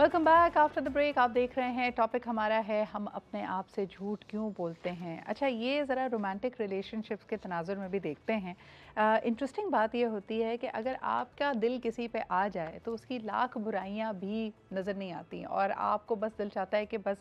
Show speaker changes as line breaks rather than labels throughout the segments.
Welcome back after the break. आप देख रहे हैं, टॉपिक हमारा है हम अपने आप से झूठ क्यों बोलते हैं। अच्छा, ये ज़रा रोमांटिक रिलेशनशिप्स के तनाजुर में भी देखते हैं। इंटरेस्टिंग बात ये होती है कि अगर आपका दिल किसी पे आ जाए तो उसकी लाख बुराइयां भी नज़र नहीं आती और आपको बस दिल चाहता है कि बस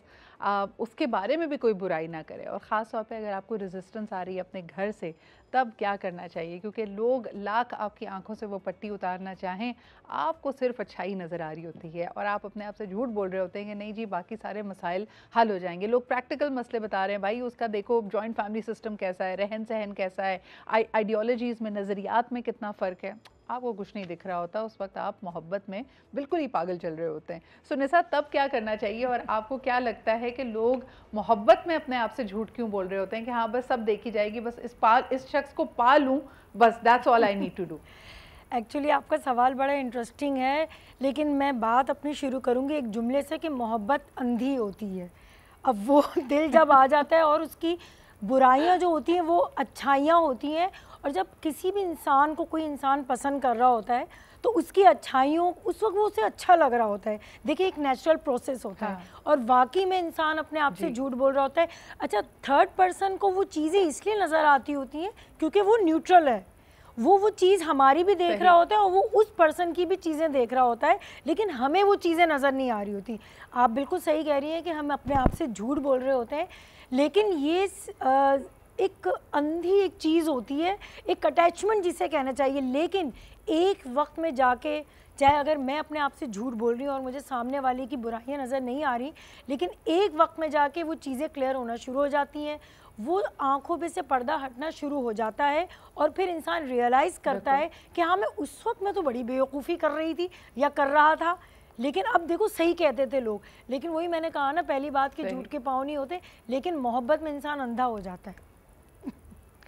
उसके बारे में भी कोई बुराई ना करे। और ख़ास तौर पे अगर आपको रेजिस्टेंस आ रही है अपने घर से, तब क्या करना चाहिए? क्योंकि लोग लाख आपकी आंखों से वो पट्टी उतारना चाहें, आपको सिर्फ अच्छाई नज़र आ रही होती है और आप अपने आप से झूठ बोल रहे होते हैं कि नहीं जी, बाकी सारे मसाइल हल हो जाएंगे। लोग प्रैक्टिकल मसले बता रहे हैं, भाई उसका देखो जॉइंट फैमिली सिस्टम कैसा है, रहन सहन कैसा है, आइडियोलॉजीज़ में, नज़रियात में कितना फ़र्क है। आपको कुछ नहीं दिख रहा होता, उस वक्त आप मोहब्बत में बिल्कुल ही पागल चल रहे होते हैं। सो निसा, तब क्या करना चाहिए और आपको क्या लगता है कि लोग मोहब्बत में अपने आप से झूठ क्यों बोल रहे होते हैं कि हाँ बस सब देखी जाएगी, बस इस शख्स को पा लूँ, बस that's all I need to do.
Actually आपका सवाल बड़ा इंटरेस्टिंग है, लेकिन मैं बात अपनी शुरू करूँगी एक जुमले से कि मोहब्बत अंधी होती है। अब वो दिल जब आ जाता है और उसकी बुराइयां जो होती हैं वो अच्छाइयाँ होती हैं, और जब किसी भी इंसान को कोई इंसान पसंद कर रहा होता है तो उसकी अच्छाइयों उस वक्त वो उसे अच्छा लग रहा होता है। देखिए, एक नेचुरल प्रोसेस होता है और वाकई में इंसान अपने आप से झूठ बोल रहा होता है। अच्छा, थर्ड पर्सन को वो चीज़ें इसलिए नज़र आती होती हैं क्योंकि वो न्यूट्रल है, वो चीज़ हमारी भी देख रहा होता है और वो उस पर्सन की भी चीज़ें देख रहा होता है, लेकिन हमें वो चीज़ें नज़र नहीं आ रही होती। आप बिल्कुल सही कह रही हैं कि हम अपने आप से झूठ बोल रहे होते हैं, लेकिन ये एक अंधी एक चीज़ होती है, एक अटैचमेंट जिसे कहना चाहिए। लेकिन एक वक्त में जाके, चाहे अगर मैं अपने आप से झूठ बोल रही हूँ और मुझे सामने वाले की बुराइयां नज़र नहीं आ रही, लेकिन एक वक्त में जाके वो चीज़ें क्लियर होना शुरू हो जाती हैं, वो आंखों पे से पर्दा हटना शुरू हो जाता है और फिर इंसान रियलाइज़ करता है कि हाँ, मैं उस वक्त में तो बड़ी बेवकूफ़ी कर रही थी या कर रहा था, लेकिन अब देखो सही कहते थे लोग। लेकिन वही मैंने कहा ना, पहली बात कि झूठ के पाँव नहीं होते, लेकिन मोहब्बत में इंसान अंधा हो जाता है।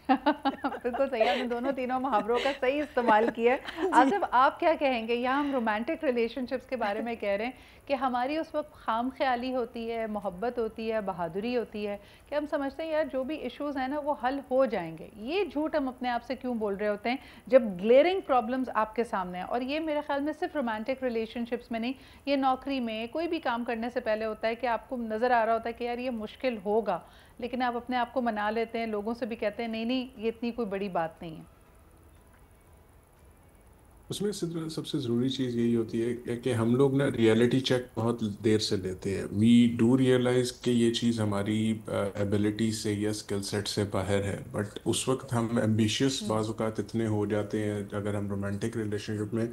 बिल्कुल सही, आपने दोनों तीनों मुहावरों का सही इस्तेमाल किया है। आसिफ, आप क्या कहेंगे? यहाँ हम रोमांटिक रिलेशनशिप्स के बारे में कह रहे हैं कि हमारी उस वक्त खाम ख्याली होती है, मोहब्बत होती है, बहादुरी होती है कि हम समझते हैं यार जो भी इश्यूज़ हैं ना वो हल हो जाएंगे। ये झूठ हम अपने आप से क्यों बोल रहे होते हैं जब ग्लेयरिंग प्रॉब्लम्स आपके सामने हैं? और ये मेरे ख्याल में सिर्फ रोमांटिक रिलेशनशिप्स में नहीं, ये नौकरी में, कोई भी काम करने से पहले होता है कि आपको नज़र आ रहा होता है कि यार ये मुश्किल होगा, लेकिन आप अपने आप को मना लेते हैं, लोगों से भी कहते हैं नहीं नहीं ये इतनी कोई बड़ी बात नहीं है।
उसमें सबसे ज़रूरी चीज़ यही होती है कि हम लोग ना रियलिटी चेक बहुत देर से लेते हैं। वी डू रियलाइज़ कि ये चीज़ हमारी एबिलिटी से या स्किल सेट से बाहर है, बट उस वक्त हम एम्बिशियस बाज़ात इतने हो जाते हैं अगर हम रोमांटिक रिलेशनशिप में,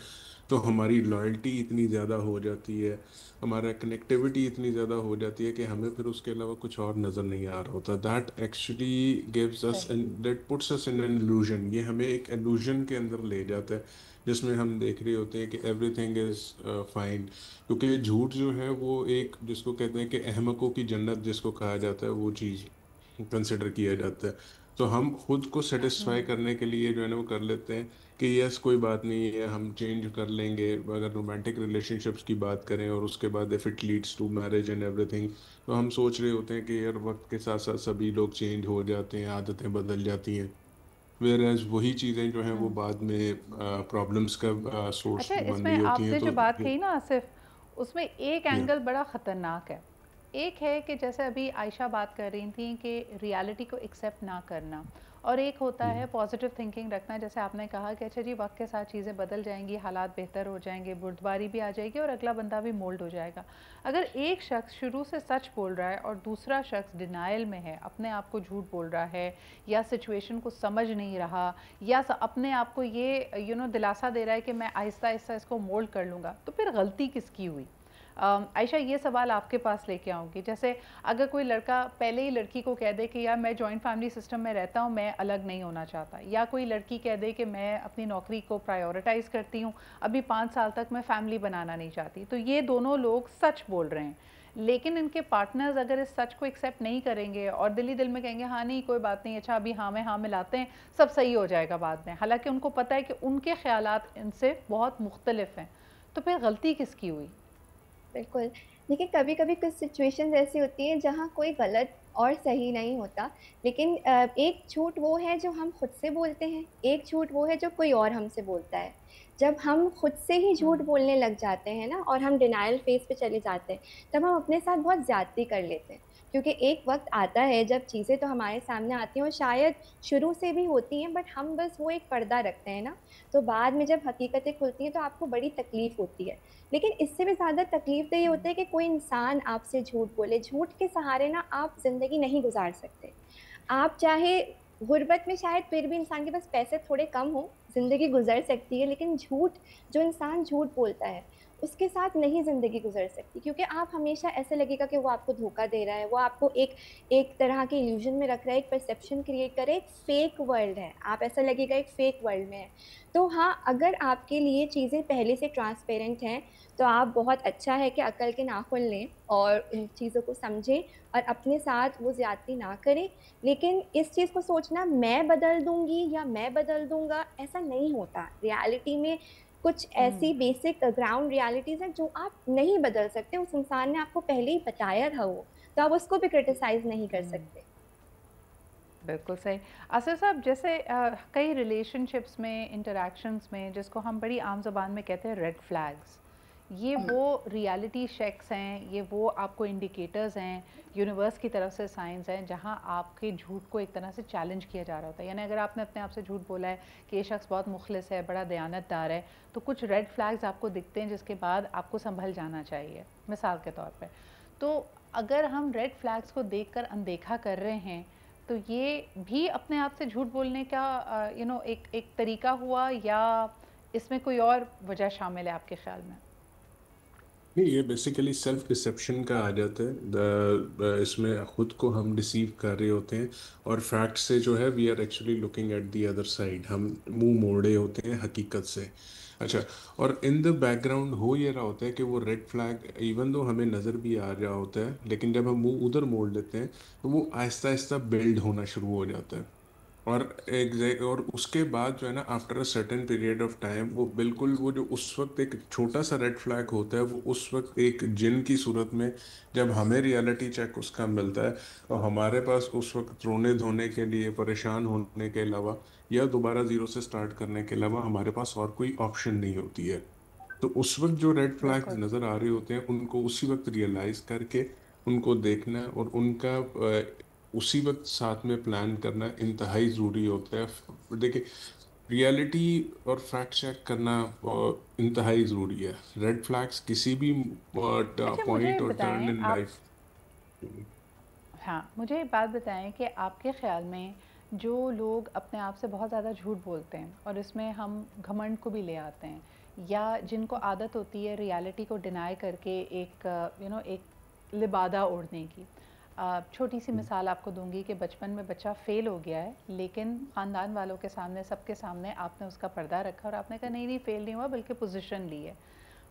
तो हमारी लॉयल्टी इतनी ज़्यादा हो जाती है, हमारा कनेक्टिविटी इतनी ज़्यादा हो जाती है कि हमें फिर उसके अलावा कुछ और नज़र नहीं आ रहा होता। That actually gives us that puts us in an illusion. ये हमें एक इल्यूजन के अंदर ले जाता है जिसमें हम देख रहे होते हैं कि एवरीथिंग इज़ फाइन। क्योंकि झूठ जो है वो एक, जिसको कहते हैं कि अहमकों की जन्नत जिसको कहा जाता है, वो चीज़ कंसिडर किया जाता है। तो हम खुद को सेटिस्फाई करने के लिए जो है ना वो कर लेते हैं कि यस कोई बात नहीं है, हम चेंज कर लेंगे। अगर रोमांटिक रिलेशनशिप्स की बात करें और उसके बाद if it leads to marriage and everything, तो हम सोच रहे होते हैं कि यार वक्त के साथ साथ सभी लोग चेंज हो जाते हैं, आदतें बदल जाती हैं, वेयर एज वही चीज़ें जो हैं वो बाद में प्रॉब्लम्स का सोर्स
अच्छा,
बन
इसमें
रही होती हैं।
आपने
तो
जो बात कही ना आसिफ, उसमें एक
या
एंगल बड़ा ख़तरनाक है। एक है कि जैसे अभी आयशा बात कर रही थी कि रियलिटी को एक्सेप्ट ना करना, और एक होता है पॉजिटिव थिंकिंग रखना। जैसे आपने कहा कि अच्छा जी वक्त के साथ चीज़ें बदल जाएंगी, हालात बेहतर हो जाएंगे, बुर्दबारी भी आ जाएगी और अगला बंदा भी मोल्ड हो जाएगा। अगर एक शख्स शुरू से सच बोल रहा है और दूसरा शख्स डिनाइल में है, अपने आप को झूठ बोल रहा है या सिचुएशन को समझ नहीं रहा या अपने आप को ये दिलासा दे रहा है कि मैं आहिस्ता आहिस्ता इसको मोल्ड कर लूँगा, तो फिर गलती किसकी हुई? आयशा, ये सवाल आपके पास लेके आऊँगी। जैसे अगर कोई लड़का पहले ही लड़की को कह दे कि यार मैं जॉइंट फैमिली सिस्टम में रहता हूँ, मैं अलग नहीं होना चाहता, या कोई लड़की कह दे कि मैं अपनी नौकरी को प्रायोरिटाइज़ करती हूँ, अभी 5 साल तक मैं फैमिली बनाना नहीं चाहती, तो ये दोनों लोग सच बोल रहे हैं। लेकिन इनके पार्टनर्स अगर इस सच को एक्सेप्ट नहीं करेंगे और दिल ही दिल में कहेंगे हाँ नहीं कोई बात नहीं, अच्छा अभी हाँ में हाँ मिलाते हैं, सब सही हो जाएगा बाद में, हालांकि उनको पता है कि उनके ख्यालात इनसे बहुत मुख्तलिफ हैं, तो फिर गलती किसकी हुई?
बिल्कुल। देखिए, कभी-कभी कुछ सिचुएशंस ऐसी होती हैं जहाँ कोई गलत और सही नहीं होता, लेकिन एक झूठ वो है जो हम खुद से बोलते हैं, एक झूठ वो है जो कोई और हमसे बोलता है। जब हम खुद से ही झूठ
हम्म।
बोलने लग जाते हैं ना, और हम डिनायल फेज पे चले जाते हैं, तब हम अपने साथ बहुत ज्यादती कर लेते हैं। क्योंकि एक वक्त आता है जब चीजें तो हमारे सामने आती हैं, और शायद शुरू से भी होती हैं, बट हम बस वो एक पर्दा रखते हैं ना, तो बाद में जब हकीकतें खुलती हैं तो आपको बड़ी तकलीफ होती है। लेकिन इससे भी ज्यादा तकलीफ तो ये होता है कि कोई इंसान आपसे झूठ बोले। झूठ के सहारे ना आप जिंदगी नहीं गुजार सकते। आप चाहे गुर्बत में, शायद फिर भी इंसान के पास पैसे थोड़े कम हो, जिंदगी गुजर सकती है, लेकिन झूठ, जो इंसान झूठ बोलता है उसके साथ नहीं जिंदगी गुजर सकती। क्योंकि आप हमेशा ऐसे लगेगा कि वो आपको धोखा दे रहा है, वो आपको एक एक तरह के इल्यूजन में रख रहा है, एक परसेप्शन क्रिएट करे, एक फेक वर्ल्ड है, आप ऐसा लगेगा एक फेक वर्ल्ड में है। तो हाँ, अगर आपके लिए चीज़ें पहले से ट्रांसपेरेंट हैं, तो आप, बहुत अच्छा है कि अकल के नाखून लें और इन चीज़ों को समझें और अपने साथ वो ज्यादती ना करें। लेकिन इस चीज़ को सोचना मैं बदल दूंगी या मैं बदल दूंगा, ऐसा नहीं होता रियलिटी में। कुछ
हम्म।
ऐसी बेसिक ग्राउंड रियलिटीज हैं जो आप नहीं बदल सकते, उस इंसान ने आपको पहले ही बताया था वो, तो आप उसको भी क्रिटिसाइज नहीं कर
हम्म।
सकते।
बिल्कुल सही। असर साहब, जैसे कई रिलेशनशिप्स में, इंटरेक्शंस में, जिसको हम बड़ी आम ज़बान में कहते हैं रेड फ्लैग्स, ये वो रियलिटी चेक्स हैं, ये वो आपको इंडिकेटर्स हैं, यूनिवर्स की तरफ से साइंस हैं, जहां आपके झूठ को एक तरह से चैलेंज किया जा रहा होता है। यानी अगर आपने अपने आप से झूठ बोला है कि ये शख्स बहुत मुखलिस है, बड़ा दयानतदार है, तो कुछ रेड फ्लैग्स आपको दिखते हैं जिसके बाद आपको संभल जाना चाहिए, मिसाल के तौर पे। तो अगर हम रेड फ्लैग्स को देखकर अनदेखा कर रहे हैं, तो ये भी अपने आप से झूठ बोलने का एक एक तरीका हुआ, या इसमें कोई और वजह शामिल है आपके ख्याल में?
नहीं, ये बेसिकली सेल्फ डिसेप्शन का आ जाता है। इसमें खुद को हम डिसीव कर रहे होते हैं, और फैक्ट से जो है we are actually looking at the other side, हम मुंह मोड़े होते हैं हकीकत से। अच्छा, और इन द बैकग्राउंड हो ये रहा होता है कि वो रेड फ्लैग इवन दो हमें नज़र भी आ रहा होता है, लेकिन जब हम मुंह उधर मोड़ लेते हैं तो वो आहिस्ता आहिस्ता बिल्ड होना शुरू हो जाता है। और एग्जैक्ट, और उसके बाद जो है ना, after a certain period of time, वो बिल्कुल वो जो उस वक्त एक छोटा सा रेड फ्लैग होता है, वो उस वक्त एक जिन की सूरत में जब हमें रियलिटी चेक उसका मिलता है, तो हमारे पास उस वक्त रोने धोने के लिए, परेशान होने के अलावा या दोबारा जीरो से स्टार्ट करने के अलावा हमारे पास और कोई ऑप्शन नहीं होती है। तो उस वक्त जो रेड फ्लैग्स
बिल्कुल।
नज़र आ रहे होते हैं, उनको उसी वक्त रियलाइज करके उनको देखना और उनका उसी वक्त साथ में प्लान करना इंतहाई ज़रूरी होता है। देखिए, रियलिटी और फैक्ट चेक करना इंतहाई ज़रूरी है। रेड फ्लैग्स किसी भी
अच्छा, मुझे
पॉइंट और टर्न
बताएं
इन
आप,
लाइफ।
हाँ, मुझे एक बात बताएं कि आपके ख़्याल में जो लोग अपने आप से बहुत ज़्यादा झूठ बोलते हैं, और इसमें हम घमंड को भी ले आते हैं, या जिनको आदत होती है रियलिटी को डिनाई करके एक एक लिबादा ओढ़ने की। छोटी सी मिसाल आपको दूंगी कि बचपन में बच्चा फ़ेल हो गया है, लेकिन ख़ानदान वालों के सामने, सबके सामने आपने उसका पर्दा रखा और आपने कहा नहीं नहीं, फ़ेल नहीं हुआ बल्कि पोजीशन ली है।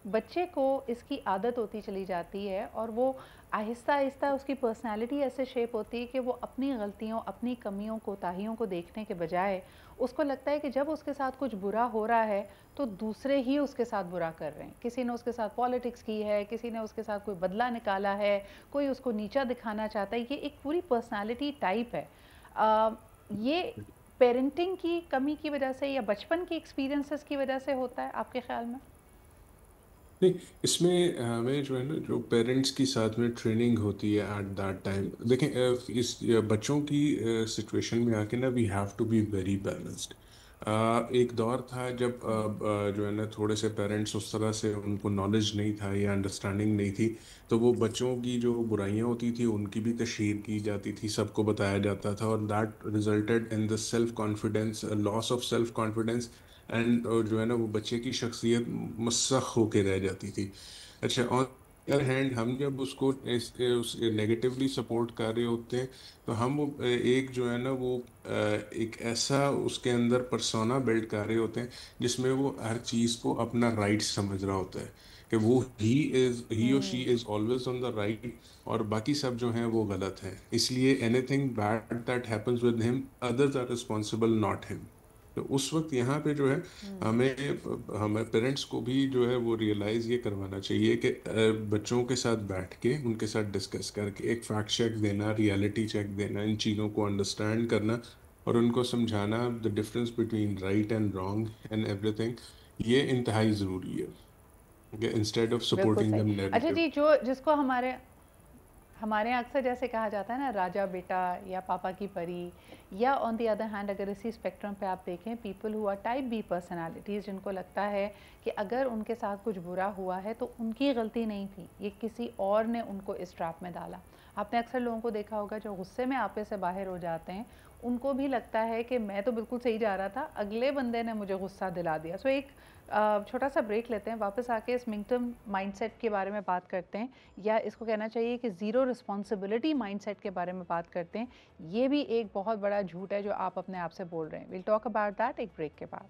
बच्चे को इसकी आदत होती चली जाती है, और वो आहिस्ता आहिस्ता उसकी पर्सनैलिटी ऐसे शेप होती है कि वो अपनी गलतियों, अपनी कमियों, कोताहियों को देखने के बजाय उसको लगता है कि जब उसके साथ कुछ बुरा हो रहा है तो दूसरे ही उसके साथ बुरा कर रहे हैं। किसी ने उसके साथ पॉलिटिक्स की है, किसी ने उसके साथ कोई बदला निकाला है, कोई उसको नीचा दिखाना चाहता है। ये एक पूरी पर्सनैलिटी टाइप है। ये पेरेंटिंग की कमी की वजह से या बचपन की एक्सपीरियंसेस की वजह से होता है आपके ख्याल में?
नहीं, इसमें हमें जो है ना, जो पेरेंट्स की साथ में ट्रेनिंग होती है एट दैट टाइम। देखें, इस बच्चों की सिचुएशन में आके ना we have to be very balanced. एक दौर था जब जो है ना, थोड़े से पेरेंट्स उस तरह से उनको नॉलेज नहीं था या अंडरस्टैंडिंग नहीं थी, तो वो बच्चों की जो बुराइयां होती थी उनकी भी तशहीर की जाती थी, सबको बताया जाता था, और that resulted in the self confidence, loss of self confidence, and जो है ना, वो बच्चे की शख्सियत मसख होके रह जाती थी। अच्छा, ऑन अदर हैंड हम जब उसको उस नेगेटिवली सपोर्ट कर रहे होते हैं, तो हम वो एक जो है ना, वो एक ऐसा उसके अंदर परसोना बिल्ड कर रहे होते हैं जिसमें वो हर चीज़ को अपना राइट समझ रहा होता है, कि वो ही और she
hmm.
Is always on the right, और बाकी सब जो हैं वो गलत हैं। इसलिए anything bad that happens with him, others are responsible not him. तो उस वक्त यहाँ पे जो है,
हम्म।
हमें हमें पेरेंट्स को भी जो है वो रियलाइज़ ये करवाना चाहिए कि बच्चों के साथ बैठ के उनके साथ डिस्कस करके एक फैक्ट चेक देना, रियलिटी चेक देना, इन चीज़ों को अंडरस्टैंड करना, और उनको समझाना the difference between right and wrong and everything. ये इंतहाई ज़रूरी है इंस्टेड ऑफ
बिल्कुल
सपोर्टिंग
सही।
देम
अच्छा
नेगेटिव।
जी, जो जिसको हमारे हमारे यहाँ अक्सर जैसे कहा जाता है ना, राजा बेटा या पापा की परी, या ऑन द अदर हैंड अगर इसी स्पेक्ट्रम पे आप देखें, people who are type B personalities, जिनको लगता है कि अगर उनके साथ कुछ बुरा हुआ है तो उनकी गलती नहीं थी, ये किसी और ने उनको इस ट्रैप में डाला। आपने अक्सर लोगों को देखा होगा जो गुस्से में आपे से बाहर हो जाते हैं, उनको भी लगता है कि मैं तो बिल्कुल सही जा रहा था, अगले बंदे ने मुझे गुस्सा दिला दिया। सो एक छोटा सा ब्रेक लेते हैं, वापस आके इस मिंगटम माइंडसेट के बारे में बात करते हैं, या इसको कहना चाहिए कि ज़ीरो रिस्पॉन्सिबिलिटी माइंडसेट के बारे में बात करते हैं। ये भी एक बहुत बड़ा झूठ है जो आप अपने आप से बोल रहे हैं। विल टॉक अबाउट दैट एक ब्रेक के बाद।